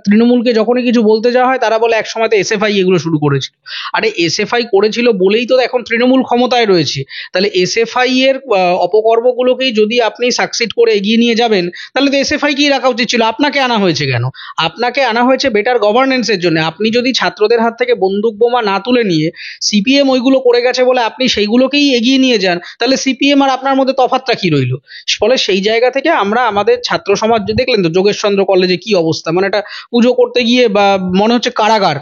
তৃণমূলকে যখনই কিছু বলতে যাওয়া হয় তারা বলে এক সময় তো এসএফআই এগুলো শুরু করেছিল। আরে এসএফআই করেছিল বলেই তো এখন তৃণমূল ক্ষমতায় রয়েছে। তাহলে এসএফআই এর অপকর্মগুলোকেই যদি আপনি সাকসিড করে এগিয়ে নিয়ে যাবেন, তাহলে তো এসএফআই কেই রাখা উচিত ছিল। আপনাকে আনা হয়েছে কেন? আপনাকে আনা হয়েছে বেটার গভর্নেন্সের জন্য। আপনি যদি ছাত্রদের হাত থেকে বন্দুক বোমা না তুলে নিয়ে সিপিএম ওইগুলো করে গেছে বলে আপনি সেইগুলোকেই এগিয়ে নিয়ে যান, তাহলে সিপিএম আর আপনার মধ্যে তফাৎটা কি রইল? ফলে সেই জায়গা থেকে আমরা আমাদের ছাত্র সমাজ, দেখলেন তো যোগেশচন্দ্র কলেজে কি অবস্থা, মানে একটা পুজো করতে গিয়ে বা মনে হচ্ছে কারাগার,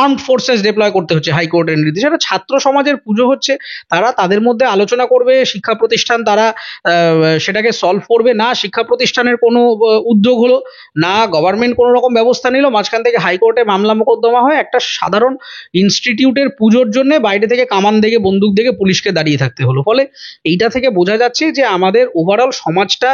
আর্মড ফোর্সেস ডিপ্লয় করতে হচ্ছে হাইকোর্টের নির্দেশ। এটা ছাত্র সমাজের পুজো হচ্ছে, তারা তাদের মধ্যে আলোচনা করবে, শিক্ষা প্রতিষ্ঠান তারা সেটাকে সলভ করবে না। শিক্ষা প্রতিষ্ঠানের কোনো উদ্যোগ হলো না, গভর্নমেন্ট কোনো রকম ব্যবস্থা নিল, মাঝখান থেকে হাইকোর্টে মামলা মোকদ্দমা হয়। একটা সাধারণ ইনস্টিটিউটের পুজোর জন্য বাইরে থেকে কামান দেখে বন্দুক দেখে পুলিশকে দাঁড়িয়ে থাকতে হলো। ফলে এইটা থেকে বোঝা যাচ্ছে যে আমাদের ওভারঅল সমাজটা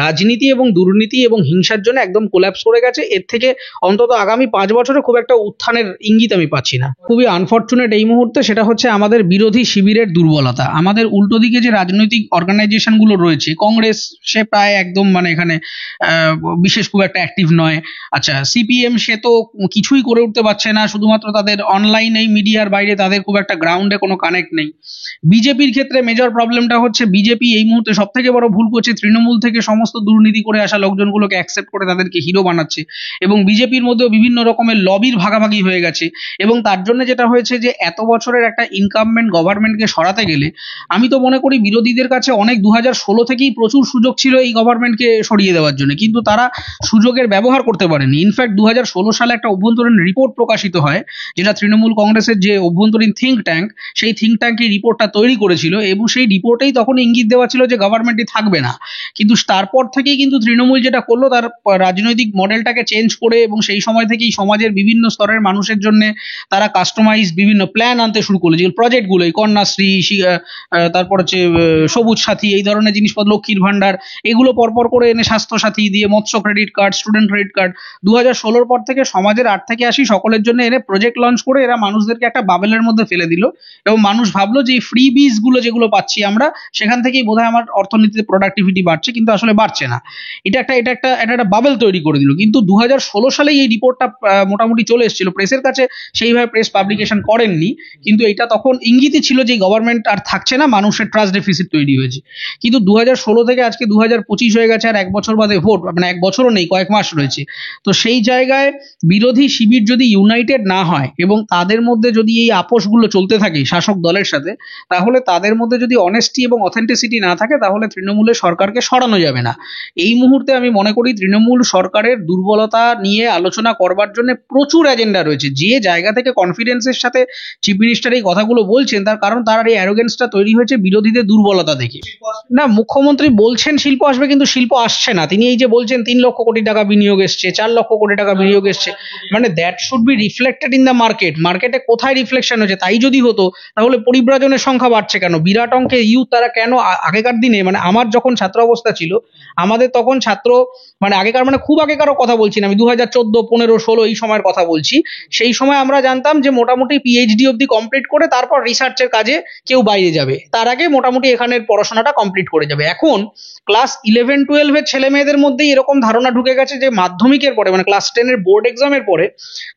রাজনীতি এবং দুর্নীতি এবং হিংসার জন্য একদম কোল্যাপস করে গেছে। এর থেকে অন্তত আগামী 5 বছরে খুব একটা উত্থানের ইঙ্গিত আমি পাচ্ছি না। খুবই আনফরচুনেট এই মুহূর্তে, সেটা হচ্ছে আমাদের বিরোধী শিবিরের দুর্বলতা। আমাদের উল্টো দিকে যে রাজনৈতিক অর্গানাইজেশনগুলো রয়েছে, কংগ্রেস সে প্রায় একদম মানে এখানে বিশেষ খুব একটা অ্যাক্টিভ নয়। আচ্ছা, সিপিএম সে তো কিছুই করে উঠতে পারছে না, শুধুমাত্র তাদের অনলাইন এই মিডিয়ার বাইরে তাদের খুব একটা গ্রাউন্ডে কোনো কানেক্ট নেই। বিজেপির ক্ষেত্রে মেজর প্রবলেমটা হচ্ছে বিজেপি এই মুহূর্তে সব থেকে বড় ভুল করছে, তৃণমূল থেকে সমস্ত দুর্নীতি করে আসা লোকজনগুলোকে অ্যাকসেপ্ট করে তাদেরকে হিরো বানাচ্ছে, এবং বিজেপির মধ্যেও বিভিন্ন রকমের লবির ভাগাভাগি হয়ে গেছে। এবং তার জন্য যেটা হয়েছে যে এত বছরের একটা ইনকামমেন্ট গভর্নমেন্টকে সরাতে গেলে আমি তো মনে করি বিরোধীদের কাছে অনেক 2016 থেকেই প্রচুর সুযোগ ছিল এই গভর্নমেন্টকে সরিয়ে দেওয়ার জন্য, কিন্তু তারা সুযোগের ব্যবহার করতে পারেনি। ইনফ্যাক্ট 2016 সালে একটা অভ্যন্তরীণ রিপোর্ট প্রকাশিত হয়, যেটা তৃণমূল কংগ্রেসের যে অভ্যন্তরীণ থিঙ্ক ট্যাঙ্ক, সেই থিঙ্ক ট্যাঙ্ক এই রিপোর্টটা তৈরি করেছিল, এবং সেই রিপোর্টেই তখন ইঙ্গিত দেওয়া ছিল যে গভর্নমেন্টই থাকবে না। কিন্তু তারপর থেকেই কিন্তু তৃণমূল যেটা করলো, তার রাজনৈতিক মডেলটাকে চেঞ্জ করে এবং সেই সময় থেকেই সমাজের বিভিন্ন স্তরের মানুষের জন্য তারা কাস্টমাইজ বিভিন্ন প্ল্যান আনতে শুরু করলো, যেগুলো প্রজেক্টগুলো কন্যাশ্রী, তারপর হচ্ছে সবুজ সাথী, এই ধরনের জিনিসপত্র, লক্ষ্মীর ভান্ডার, এগুলো পরপর করে এনে স্বাস্থ্য সাথী দিয়ে, মৎস্য credit card, student credit card, 2016 পর থেকে সমাজের 8 থেকে 80 সকলের জন্য এনে প্রজেক্ট লঞ্চ করে এরা মানুষদেরকে একটা বাবেলের মধ্যে ফেলে দিল, এবং মানুষ ভাবলো যে এই ফ্রি বিজ গুলো যেগুলো পাচ্ছি আমরা, সেখান থেকেই বোধহয় আমার অর্থনীতিতে প্রোডাক্টিভিটি বাড়ছে, কিন্তু আসলে বাড়ছে না। এটা একটা বাবেল তৈরি করে দিল। কিন্তু 2016 সালেই এই রিপোর্টটা মোটামুটি চলে এসেছিল প্রেসের কাছে, সেইভাবে প্রেস পাবলিকেশন করেননি, কিন্তু এটা তখন ইঙ্গিতই ছিল যে গভর্নমেন্ট আর থাকছে না, মানুষের ট্রাস্ট ডেফিসিট তৈরি হয়েছে। কিন্তু 2016 থেকে আজকে 2025 হয়ে গেছে, আর 1 বছর বাদে ভোট, মানে 1 বছরও নেই, কয়েক মাস রয়েছে। তো সেই জায়গায় বিরোধী শিবির যদি ইউনাইটেড না হয় এবং তাদের মধ্যে যদি এই আপোষগুলো চলতে থাকে শাসক দলের সাথে, তাহলে তাদের মধ্যে যদি অনেস্টি এবং অথেন্টিসিটি না থাকে, তাহলে তৃণমূলের সরকারকে সরানো যাবে না। এই মুহূর্তে আমি মনে করি তৃণমূল সরকারের দুর্বলতা নিয়ে আলোচনা করবার জন্য প্রচুর এজেন্ডা রয়েছে। যে জায়গা থেকে কনফিডেন্সের সাথে চিফ মিনিস্টার এই কথাগুলো বলছেন, তার কারণ তার এই অ্যারোগেন্সটা তৈরি হয়েছে বিরোধীদের দুর্বলতা দেখে। না, মুখ্যমন্ত্রী বলছেন শিল্প আসবে, কিন্তু শিল্প আসছে না। তিনি এই যে বলছেন 3 লক্ষ কোটি টাকা বিনিয়োগ এসছে, 4 লক্ষ কোটি টাকা বিনিয়োগ এসছে, মানে that should be reflected in the market. মার্কেটে কোথায় রিফ্লেকশন হচ্ছে? তাই যদি হতো, তাহলে পরিব্রাজনের সংখ্যা বাড়ছে কেন? বিরাট অঙ্কে ইউথ তারা কেন আগেকার দিনে, মানে আমার যখন ছাত্র অবস্থা ছিল, আমাদের তখন ছাত্র, মানে আগেকার, মানে খুব আগেকারও কথা বলছি না আমি, 2014, 15, 16 এই সময়ের কথা বলছি। সেই সময় আমরা জানতাম যে মোটামুটি পিএইচডি অবধি কমপ্লিট করে তারপর রিসার্চের কাজে কেউ বাইরে যাবে, তার আগে মোটামুটি এখানের পড়াশোনাটা কমপ্লিট করে যাবে। এখন ক্লাস 11-12 এর ছেলে মেয়েদের মধ্যেই এরকম ধারণা ঢুকে গেছে যে মাধ্যমিকের পরে, মানে ক্লাস 10 এর বোর্ড এক্সামের পরে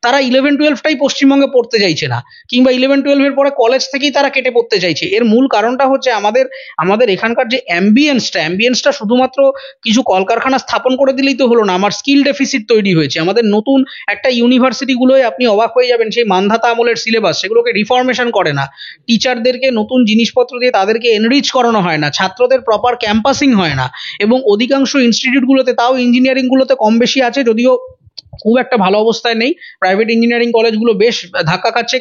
তারা 11-12টাই পশ্চিমবঙ্গে পড়তে চাইছে না, কিংবা 11-12 এর পরে কলেজ থেকেই তারা কেটে পড়তে চাইছে। এর মূল কারণটা হচ্ছে আমাদের এখানকার যে অ্যাম্বিয়েন্সটা শুধুমাত্র কিছু কলকারখানা স্থাপন করে দিলেই তো হলো না, আমার স্কিল ডেফিসিট তৈরি হয়েছে। আমাদের নতুন একটা ইউনিভার্সিটিগুলোয় আপনি অবাক হয়ে যাবেন, সেই মান্ধাতা আমলের সিলেবাস, সেগুলোকে রিফরমেশন করে না, টিচারদেরকে নতুন জিনিসপত্র দিয়ে তাদেরকে এনরিচ করানো হয় না, ছাত্রদের প্রপার ক্যাম্পাসিং হয় না, এবং অধিকাংশ ইনস্টিটিউটগুলোতে, তাও ইঞ্জিনিয়ারিংগুলোতে কম বেশি আছে, যদিও খুব একটা ভালো অবস্থায় নেই, প্রাইভেট ইঞ্জিনিয়ারিং কলেজগুলো বেশ ধাক্কা খাচ্ছে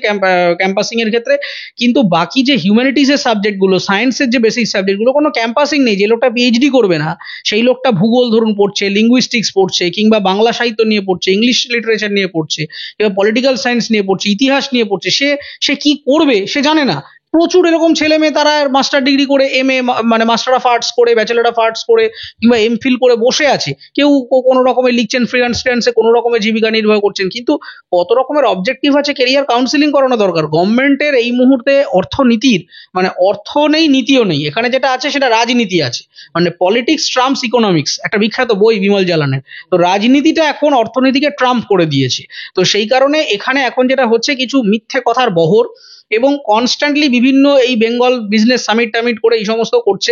ক্যাম্পাসিং এর ক্ষেত্রে, কিন্তু বাকি যে হিউম্যানিটিসের সাবজেক্টগুলো, সায়েন্সের যে বেসিক সাবজেক্টগুলো, কোনো ক্যাম্পাসিং নেই। যে লোকটা পিএইচডি করবে না, সেই লোকটা ভূগোল ধরুন পড়ছে, লিঙ্গুইস্টিক্স পড়ছে, কিংবা বাংলা সাহিত্য নিয়ে পড়ছে, ইংলিশ লিটারেচার নিয়ে পড়ছে, কিংবা পলিটিক্যাল সায়েন্স নিয়ে পড়ছে, ইতিহাস নিয়ে পড়ছে, সে কি করবে সে জানে না। প্রচুর এরকম ছেলে মেয়ে তারা মাস্টার ডিগ্রি করে, এমএ মানে মাস্টার অফ আর্টস করে, ব্যাচেলর অফ আর্টস করে কিংবা এমফিল করে বসে আছে। কেউ কোনো রকমের লিখছেন, ফ্রিল্যান্সে কোনো রকমের জীবিকা নির্বাহ করছেন, কিন্তু কত রকমের অবজেক্টিভ আছে, কেরিয়ার কাউন্সিলিং করানো দরকার। গভর্নমেন্টের এই মুহূর্তে অর্থনীতির মানে অর্থ নেই, নীতিও নেই, এখানে যেটা আছে সেটা রাজনীতি আছে। মানে পলিটিক্স ট্রাম্পস ইকোনমিক্স, একটা বিখ্যাত বই বিমল জালানের। তো রাজনীতিটা এখন অর্থনীতিকে ট্রাম্প করে দিয়েছে। তো সেই কারণে এখানে এখন যেটা হচ্ছে, কিছু মিথ্যে কথার বহর এবং কনস্ট্যান্টলি বিভিন্ন এই বেঙ্গল বিজনেস সামিট টামিট করে এই সমস্ত করছে।